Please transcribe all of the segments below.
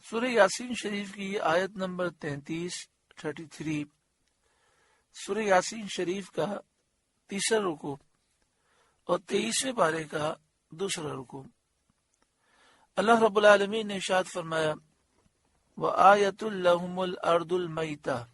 سورہ یاسین شریف کی آیت نمبر 33 سورہ یاسین شریف کا تیسرا رکوع اور 23ویں پارے کا دوسرا رکوع۔ اللہ رب العالمین نے ارشاد فرمایا وَآیَةٌ لَهُمُ الْأَرْضُ الْمَيْتَةُ،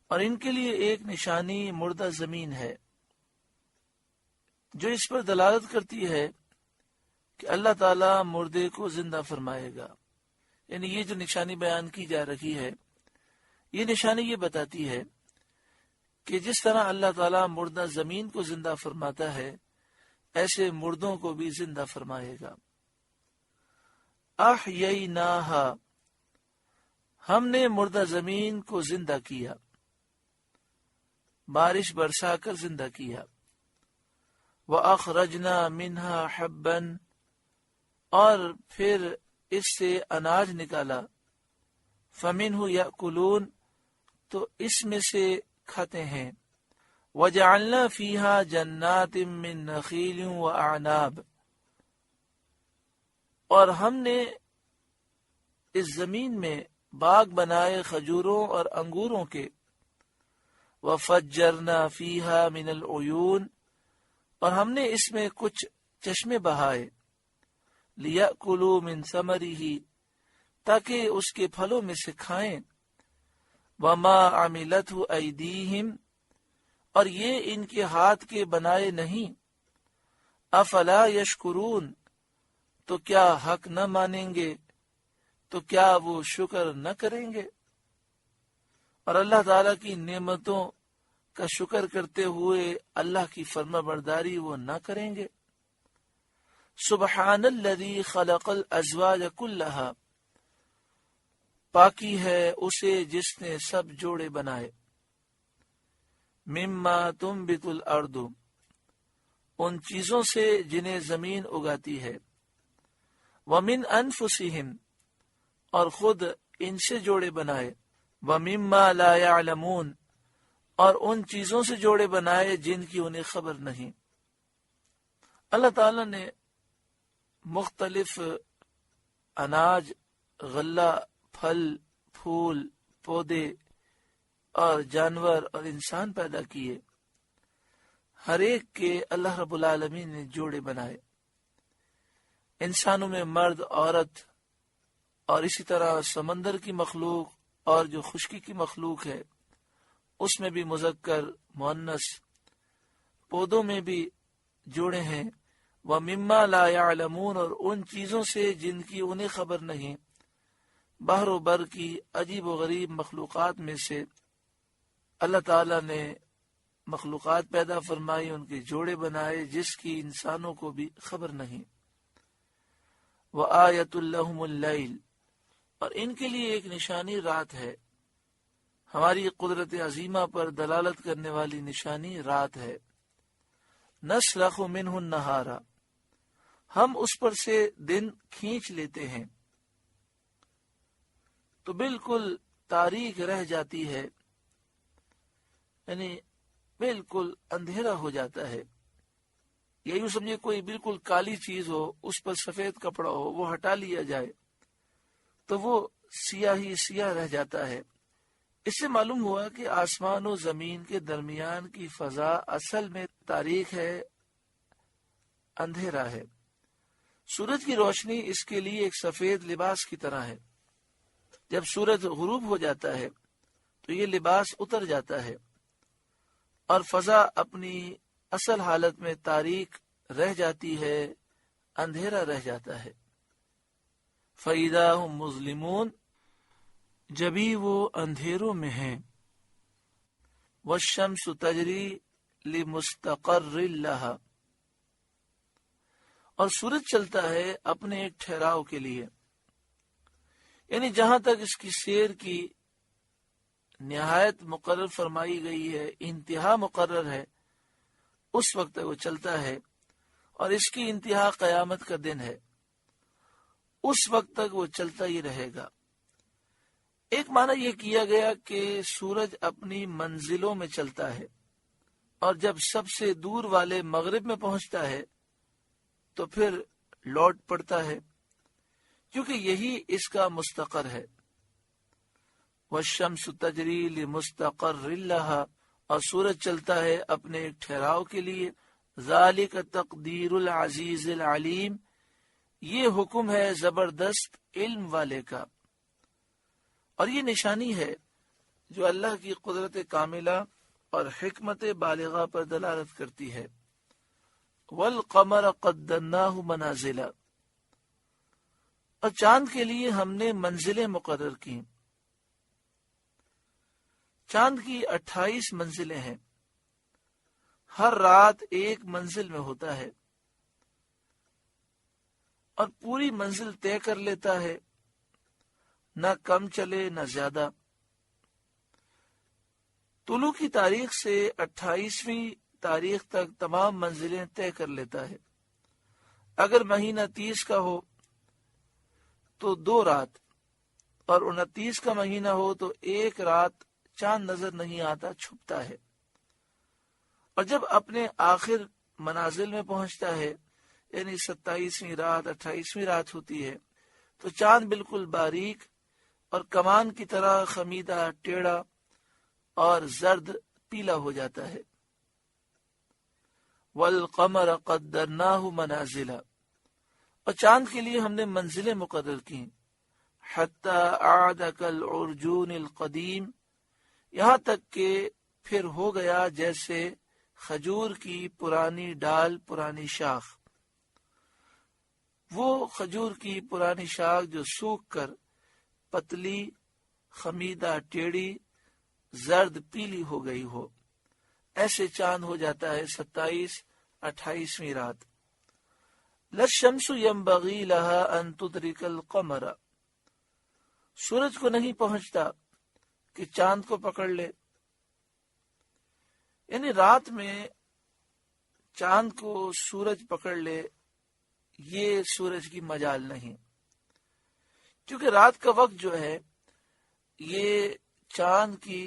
اور ان کے لیے ایک نشانی مردہ زمین ہے جو اس پر دلالت کرتی ہے کہ اللہ تعالی مردے کو زندہ فرمائے گا۔ یعنی یہ جو نشانی بیان کی جا رہی ہے، یہ نشانی یہ بتاتی ہے کہ جس طرح اللہ تعالیٰ مردہ زمین کو زندہ فرماتا ہے، ایسے مردوں کو بھی زندہ فرمائے گا۔ احییناہا، ہم نے مردہ زمین کو زندہ کیا، بارش برسا کر زندہ کیا۔ وَأَخْرَجْنَا مِنْهَا حَبًّا، اور پھر اس سے اناج نکالا۔ فَمِنْهُ يَأْكُلُونَ، تو اس میں سے کھاتے ہیں۔ وَجَعَلْنَا فِيهَا جَنَّاتٍ مِّن نَخِيلٍ وَأَعْنَابٍ، اور ہم نے اس زمین میں باغ بنائے کھجوروں اور انگوروں کے۔ وَفَجَّرْنَا فِيهَا مِنَ الْعُيُونِ، اور ہم نے اس میں کچھ چشمے بہائے۔ لِيَأْكُلُوا مِن ثَمَرِهِ، تاکہ اس کے پھلوں میں سے کھائیں۔ وَمَا عَمِلَتْهُ أَيْدِيهِمْ، اور یہ ان کے ہاتھ کے بنائے نہیں۔ أَفَلَا يَشْكُرُونَ، تو کیا حق نہ مانیں گے، تو کیا وہ شکر نہ کریں گے؟ اور اللہ تعالیٰ کی نعمتوں کا شکر کرتے ہوئے اللہ کی فرما برداری وہ نہ کریں گے۔ سبحان الذی خلق الازواج کلھا، پاکی ہے اسے جس نے سب جوڑے بنائے۔ مما تنبت الارض، ان چیزوں سے جنہیں زمین اگاتی ہے۔ ومن انفسہم، اور خود ان سے جوڑے بنائے۔ ومما لا يعلمون، اور ان چیزوں سے جوڑے بنائے جن کی انہیں خبر نہیں۔ اللہ تعالیٰ نے مختلف اناج، غلہ، پھل، پھول، پودے اور جانور اور انسان پیدا کیے۔ ہر ایک کے اللہ رب العالمین نے جوڑے بنائے۔ انسانوں میں مرد، عورت، اور اسی طرح سمندر کی مخلوق اور جو خشکی کی مخلوق ہے اس میں بھی مذکر مؤنث، پودوں میں بھی جوڑے ہیں۔ وَمِمَّا لَا يَعْلَمُونَ، اور ان چیزوں سے جن کی انہیں خبر نہیں۔ بحر و بر کی عجیب و غریب مخلوقات میں سے اللہ تعالیٰ نے مخلوقات پیدا فرمائی، ان کے جوڑے بنائے جس کی انسانوں کو بھی خبر نہیں۔ وَآیَةٌ لَهُمُ اللَّيْلُ، اور ان کے لیے ایک نشانی رات ہے۔ ہماری قدرت عظیمہ پر دلالت کرنے والی نشانی رات ہے۔ نسلخ منہ النہار، ہم اس پر سے دن کھینچ لیتے ہیں تو بالکل تاریک رہ جاتی ہے، یعنی بالکل اندھیرا ہو جاتا ہے۔ یا یوں سمجھے کوئی بالکل کالی چیز ہو، اس پر سفید کپڑا ہو، وہ ہٹا لیا جائے تو وہ سیاہ ہی سیاہ رہ جاتا ہے۔ اس سے معلوم ہوا کہ آسمان و زمین کے درمیان کی فضا اصل میں تاریک ہے، اندھیرا ہے۔ سورج کی روشنی اس کے لیے ایک سفید لباس کی طرح ہے۔ جب سورج غروب ہو جاتا ہے تو یہ لباس اتر جاتا ہے اور فضا اپنی اصل حالت میں تاریک رہ جاتی ہے، اندھیرا رہ جاتا ہے۔ فَإِذَا هُمْ مُظْلِمُونَ، جبھی وہ اندھیروں میں ہیں۔ وَالشَّمْسُ تَجْرِي لِمُسْتَقَرٍّ لَهَا، اور سورج چلتا ہے اپنے ایک ٹھہراؤ کے لیے، یعنی جہاں تک اس کی سیر کی نہایت مقرر فرمائی گئی ہے، انتہا مقرر ہے، اس وقت تک وہ چلتا ہے، اور اس کی انتہا قیامت کا دن ہے، اس وقت تک وہ چلتا ہی رہے گا۔ ایک معنی یہ کیا گیا کہ سورج اپنی منزلوں میں چلتا ہے، اور جب سب سے دور والے مغرب میں پہنچتا ہے تو پھر لوٹ پڑتا ہے، کیونکہ یہی اس کا مستقر ہے۔ والشمس تجری لمستقر لها، اور سورج چلتا ہے اپنے ایک ٹھہراؤ کے لیے۔ ذالک تقدیر العزیز العلیم، یہ حکم ہے زبردست علم والے کا، اور یہ نشانی ہے جو اللہ کی قدرت کاملہ اور حکمت بالغہ پر دلالت کرتی ہے۔ والقمر قدرناہ منازل، اور چاند کے لیے ہم نے منزلیں مقرر کی۔ چاند کی 28 منزلیں ہیں، ہر رات ایک منزل میں ہوتا ہے اور پوری منزل طے کر لیتا ہے، نہ کم چلے نہ زیادہ۔ طلوع کی تاریخ سے 28ویں تاریخ تک تمام منزلیں طے کر لیتا ہے۔ اگر مہینہ 30 کا ہو تو 2 رات، اور 29 کا مہینہ ہو تو 1 رات چاند نظر نہیں آتا، چھپتا ہے۔ اور جب اپنے آخر منازل میں پہنچتا ہے، یعنی 27ویں رات 28ویں رات ہوتی ہے، تو چاند بالکل باریک اور کمان کی طرح خمیدہ، ٹیڑھا اور زرد پیلا ہو جاتا ہے۔ والقمر قدرناہ منازل، اور چاند کے لیے ہم نے منزلیں مقرر کی۔ حتی عاد کالعرجون القدیم، یہاں تک کہ پھر ہو گیا جیسے کھجور کی پرانی ڈال، پرانی شاخ۔ وہ کھجور کی پرانی شاخ جو سوکھ کر پتلی، خمیدہ، ٹیڑھی، زرد پیلی ہو گئی ہو، ایسے چاند ہو جاتا ہے 27-28ویں رات۔ للشمس ينبغي لها ان تدرك القمر، سورج کو نہیں پہنچتا کہ چاند کو پکڑ لے، یعنی رات میں چاند کو سورج پکڑ لے، یہ سورج کی مجال نہیں، کیونکہ رات کا وقت جو ہے یہ چاند کی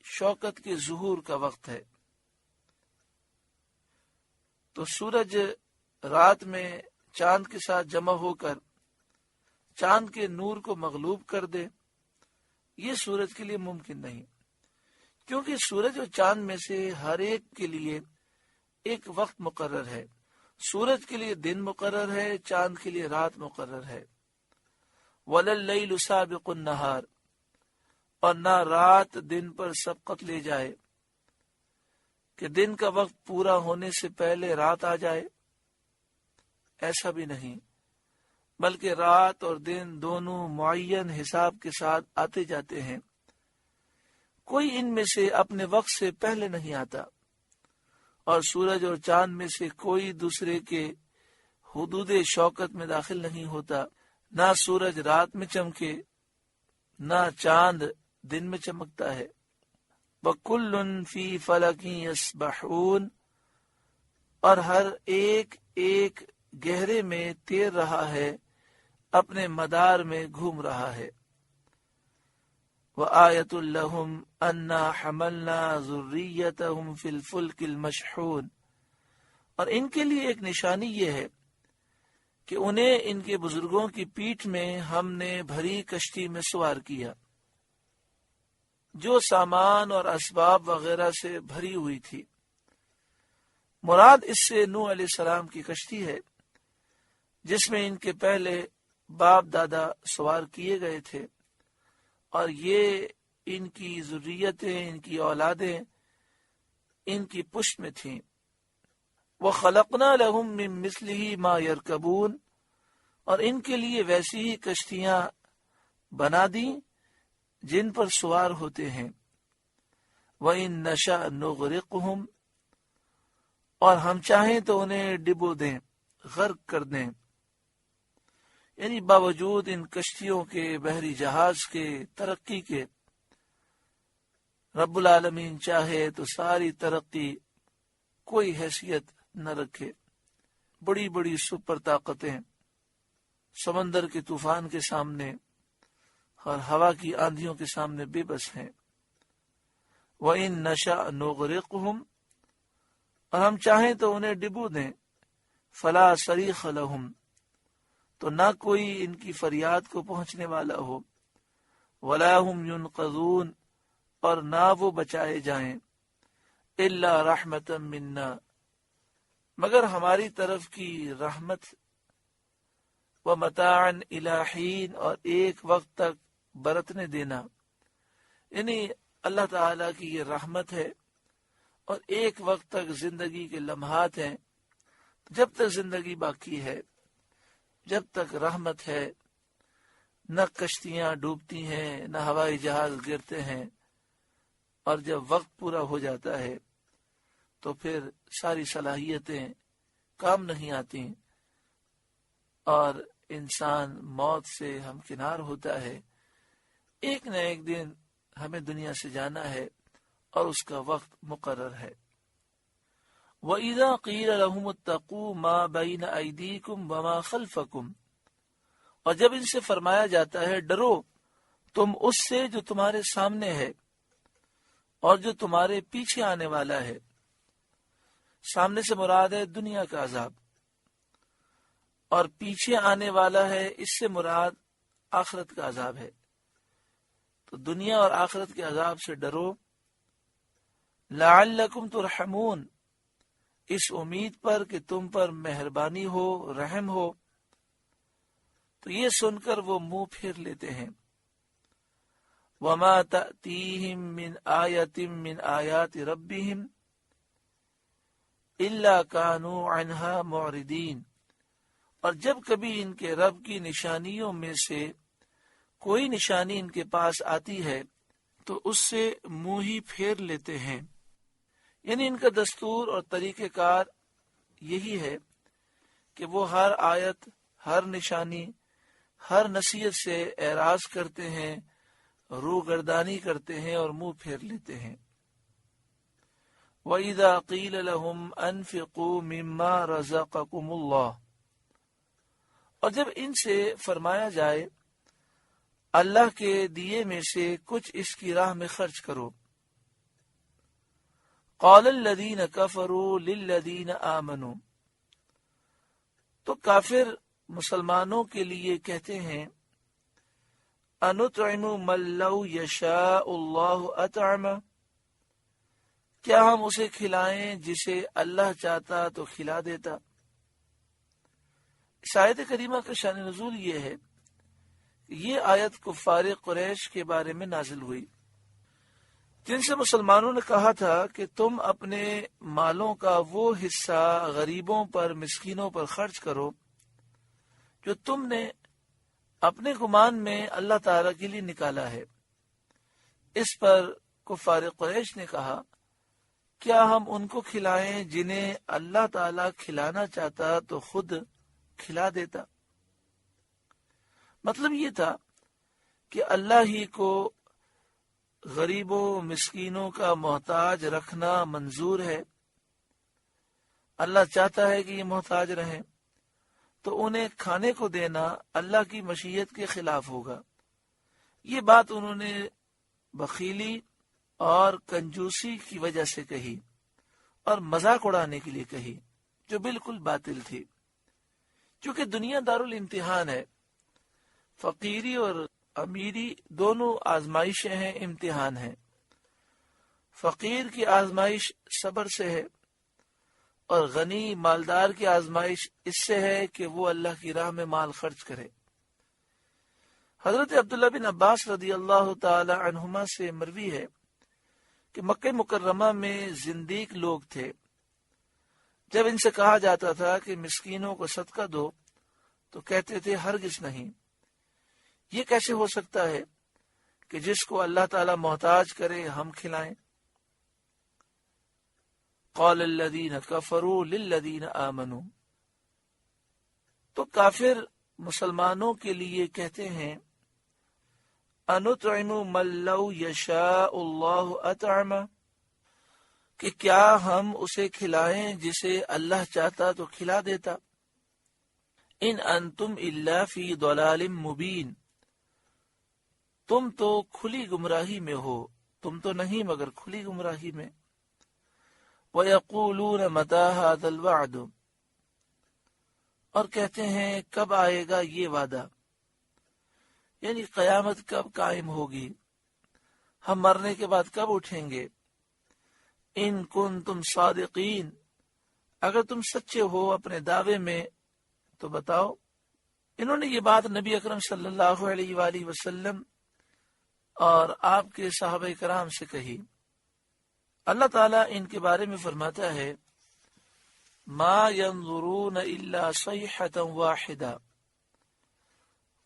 شوکت کے ظہور کا وقت ہے۔ تو سورج رات میں چاند کے ساتھ جمع ہو کر چاند کے نور کو مغلوب کر دے، یہ سورج کے لیے ممکن نہیں، کیونکہ سورج اور چاند میں سے ہر ایک کے لیے ایک وقت مقرر ہے۔ سورج کے لیے دن مقرر ہے، چاند کے لیے رات مقرر ہے۔ وَلَلَّيْلُ سَابِقُ النَّهَارِ، اور نہ رات دن پر سبقت لے جائے کہ دن کا وقت پورا ہونے سے پہلے رات آ جائے، ایسا بھی نہیں، بلکہ رات اور دن دونوں معین حساب کے ساتھ آتے جاتے ہیں، کوئی ان میں سے اپنے وقت سے پہلے نہیں آتا، اور سورج اور چاند میں سے کوئی دوسرے کے حدود شوکت میں داخل نہیں ہوتا، نہ سورج رات میں چمکے نہ چاند دن میں چمکتا ہے۔ وَكُلٌّ فِي فَلَكٍ يَسْبَحُونَ، اور ہر ایک ایک گہرے میں تیر رہا ہے، اپنے مدار میں گھوم رہا ہے۔ وَآيَةٌ لَهُمْ أَنَّا حَمَلْنَا ذُرِّيَّتَهُمْ فِي الْفُلْكِ الْمَشْحُونِ، اور ان کے لیے ایک نشانی یہ ہے کہ انہیں ان کے بزرگوں کی پیٹھ میں ہم نے بھری کشتی میں سوار کیا، جو سامان اور اسباب وغیرہ سے بھری ہوئی تھی۔ مراد اس سے نوح علیہ السلام کی کشتی ہے، جس میں ان کے پہلے باپ دادا سوار کیے گئے تھے، اور یہ ان کی ذریتیں، ان کی اولادیں ان کی پشت میں تھیں۔ وَخَلَقْنَا لَهُم مِّن مِّثْلِهِ مَا يَرْكَبُونَ، اور ان کے لیے ویسی ہی کشتیاں بنا دیں جن پر سوار ہوتے ہیں۔ وَإِن نَّشَأْ نُغْرِقْهُمْ، اور ہم چاہیں تو انہیں ڈبو دیں، غرق کر دیں، یعنی باوجود ان کشتیوں کے، بحری جہاز کے ترقی کے، رب العالمین چاہے تو ساری ترقی کوئی حیثیت نہ رکھے۔ بڑی بڑی سپر طاقتیں سمندر کے طوفان کے سامنے اور ہوا کی آندھیوں کے سامنے بے بس ہیں۔ وَإِن نَّشَأْ نُغْرِقْهُمْ، اور ہم چاہیں تو انہیں ڈبو دیں۔ فَلَا صَرِيخَ لَهُمْ، تو نہ کوئی ان کی فریاد کو پہنچنے والا ہو، ولا هم ينقذون، اور نہ وہ بچائے جائیں، الا رحمتا منا، مگر ہماری طرف کی رحمت، ومتاعا الی حین، اور ایک وقت تک برتنے دینا، یعنی اللہ تعالیٰ کی یہ رحمت ہے اور ایک وقت تک زندگی کے لمحات ہیں، جب تک زندگی باقی ہے، جب تک رحمت ہے، نہ کشتیاں ڈوبتی ہیں، نہ ہوائی جہاز گرتے ہیں، اور جب وقت پورا ہو جاتا ہے تو پھر ساری صلاحیتیں کام نہیں آتی اور انسان موت سے ہمکنار ہوتا ہے۔ ایک نہ ایک دن ہمیں دنیا سے جانا ہے اور اس کا وقت مقرر ہے۔ وَإِذَا قِيلَ لَهُمُ اتَّقُوا مَا بَيْنَ أَيْدِيكُمْ وَمَا خَلْفَكُمْ، اور جب ان سے فرمایا جاتا ہے ڈرو تم اس سے جو تمہارے سامنے ہے اور جو تمہارے پیچھے آنے والا ہے، سامنے سے مراد ہے دنیا کا عذاب، اور پیچھے آنے والا ہے، اس سے مراد آخرت کا عذاب ہے، تو دنیا اور آخرت کے عذاب سے ڈرو، لعلکم ترحمون، اس امید پر کہ تم پر مہربانی ہو، رحم ہو۔ تو یہ سن کر وہ منہ پھیر لیتے ہیں۔ وما تأتیہم من آیۃ من آیات ربہم الا کانوا عنہا معرضین، اور جب کبھی ان کے رب کی نشانیوں میں سے کوئی نشانی ان کے پاس آتی ہے تو اس سے منہ ہی پھیر لیتے ہیں۔ یعنی ان کا دستور اور طریقہ کار یہی ہے کہ وہ ہر آیت، ہر نشانی، ہر نصیحت سے اعراض کرتے ہیں، روگردانی کرتے ہیں اور منہ پھیر لیتے ہیں۔ وَإِذَا قِيلَ لَهُمْ أَنفِقُوا مِمَّا رَزَقَكُمُ اللَّهُ، اور جب ان سے فرمایا جائے اللہ کے دیے میں سے کچھ اس کی راہ میں خرچ کرو، قَالَ الَّذِينَ كَفَرُوا لِلَّذِينَ آمَنُوا، تو کافر مسلمانوں کے لیے کہتے ہیں أَنُطْعِمُ مَن لَّوْ يَشَاءُ اللَّهُ أَطْعَمَهُ، کیا ہم اسے کھلائیں جسے اللہ چاہتا تو کھلا دیتا۔ اس آیت کریمہ کا شان نزول یہ ہے کہ یہ آیت کفار قریش کے بارے میں نازل ہوئی، جن سے مسلمانوں نے کہا تھا کہ تم اپنے مالوں کا وہ حصہ غریبوں پر، مسکینوں پر خرچ کرو جو تم نے اپنے گمان میں اللہ تعالیٰ کے لیے نکالا ہے۔ اس پر کفار قریش نے کہا کیا ہم ان کو کھلائیں جنہیں اللہ تعالیٰ کھلانا چاہتا تو خود کھلا دیتا۔ مطلب یہ تھا کہ اللہ ہی کو غریبوں، مسکینوں کا محتاج رکھنا منظور ہے، اللہ چاہتا ہے کہ یہ محتاج رہیں، تو انہیں کھانے کو دینا اللہ کی مشیت کے خلاف ہوگا۔ یہ بات انہوں نے بخیلی اور کنجوسی کی وجہ سے کہی اور مذاق اڑانے کے لیے کہی، جو بالکل باطل تھی، کیونکہ دنیا دارالامتحان ہے، فقیری اور امیری دونوں آزمائشیں ہیں، امتحان ہیں۔ فقیر کی آزمائش صبر سے ہے اور غنی مالدار کی آزمائش اس سے ہے کہ وہ اللہ کی راہ میں مال خرچ کرے۔ حضرت عبداللہ بن عباس رضی اللہ تعالی عنہما سے مروی ہے کہ مکہ مکرمہ میں زندیق لوگ تھے، جب ان سے کہا جاتا تھا کہ مسکینوں کو صدقہ دو تو کہتے تھے ہرگز نہیں، یہ کیسے ہو سکتا ہے کہ جس کو اللہ تعالی محتاج کرے ہم کھلائیں۔ قال الذین کفروا للذین آمنوا، تو کافر مسلمانوں کے لیے کہتے ہیں انطعم من لو یشاء اللہ اطعمہ، کہ کیا ہم اسے کھلائیں جسے اللہ چاہتا تو کھلا دیتا۔ ان انتم الا فی ضلال مبین، تم تو کھلی گمراہی میں ہو، تم تو نہیں مگر کھلی گمراہی میں۔ وَيَقُولُونَ مَتَى هَذَا الْوَعْدُ، اور کہتے ہیں کب آئے گا یہ وعدہ، یعنی قیامت کب قائم ہوگی، ہم مرنے کے بعد کب اٹھیں گے۔ ان کنتم صادقین، اگر تم سچے ہو اپنے دعوے میں تو بتاؤ۔ انہوں نے یہ بات نبی اکرم صلی اللہ علیہ وآلہ وسلم اور آپ کے صحابہ کرام سے کہی۔ اللہ تعالیٰ ان کے بارے میں فرماتا ہے ما ينظرون الا صیحة واحدہ،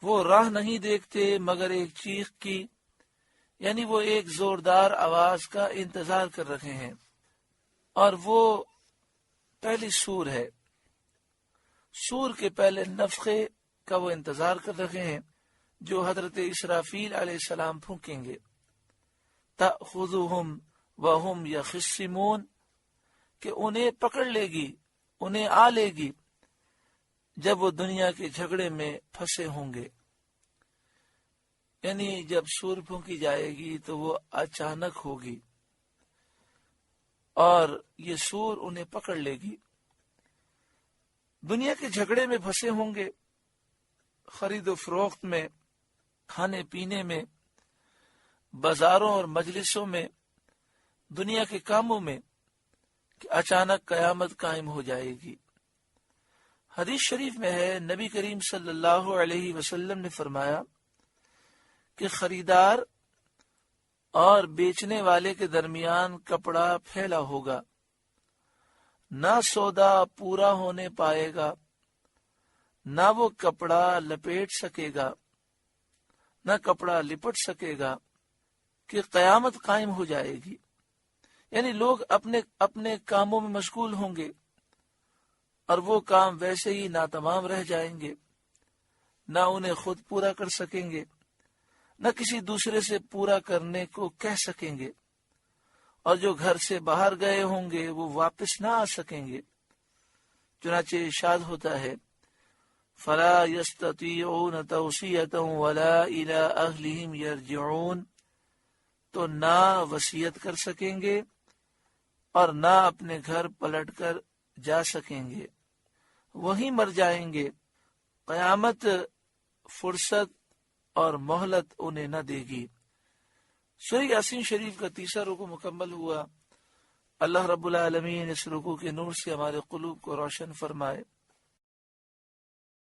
وہ راہ نہیں دیکھتے مگر ایک چیخ کی، یعنی وہ ایک زوردار آواز کا انتظار کر رہے ہیں، اور وہ پہلی سور ہے، سور کے پہلے نفخے کا وہ انتظار کر رہے ہیں جو حضرت اسرافیل علیہ السلام پھونکیں گے۔ تأخذهم وهم یخصمون، کہ انہیں پکڑ لے گی، انہیں آ لے گی جب وہ دنیا کے جھگڑے میں پھنسے ہوں گے، یعنی جب سور پھونکی جائے گی تو وہ اچانک ہوگی اور یہ سور انہیں پکڑ لے گی۔ دنیا کے جھگڑے میں پھنسے ہوں گے، خرید و فروخت میں، کھانے پینے میں، بازاروں اور مجلسوں میں، دنیا کے کاموں میں، کہ اچانک قیامت قائم ہو جائے گی۔ حدیث شریف میں ہے نبی کریم صلی اللہ علیہ وسلم نے فرمایا کہ خریدار اور بیچنے والے کے درمیان کپڑا پھیلا ہوگا، نہ سودا پورا ہونے پائے گا، نہ وہ کپڑا لپیٹ سکے گا، نہ کپڑا لپٹ سکے گا، کہ قیامت قائم ہو جائے گی۔ یعنی لوگ اپنے اپنے کاموں میں مشغول ہوں گے اور وہ کام ویسے ہی ناتمام رہ جائیں گے، نہ انہیں خود پورا کر سکیں گے، نہ کسی دوسرے سے پورا کرنے کو کہہ سکیں گے، اور جو گھر سے باہر گئے ہوں گے وہ واپس نہ آ سکیں گے۔ چنانچہ ارشاد ہوتا ہے فَلَا يَسْتَطِيعُونَ تَوْصِيَةً وَلَا إِلَىٰ أَهْلِهِمْ يَرْجِعُونَ، تو نہ وصیت کر سکیں گے اور نہ اپنے گھر پلٹ کر جا سکیں گے، وہیں مر جائیں گے، قیامت فرصت اور مہلت انہیں نہ دے گی۔ سورہ یاسین شریف کا تیسرا رکوع مکمل ہوا۔ اللہ رب العالمین اس رکوع کے نور سے ہمارے قلوب کو روشن فرمائے۔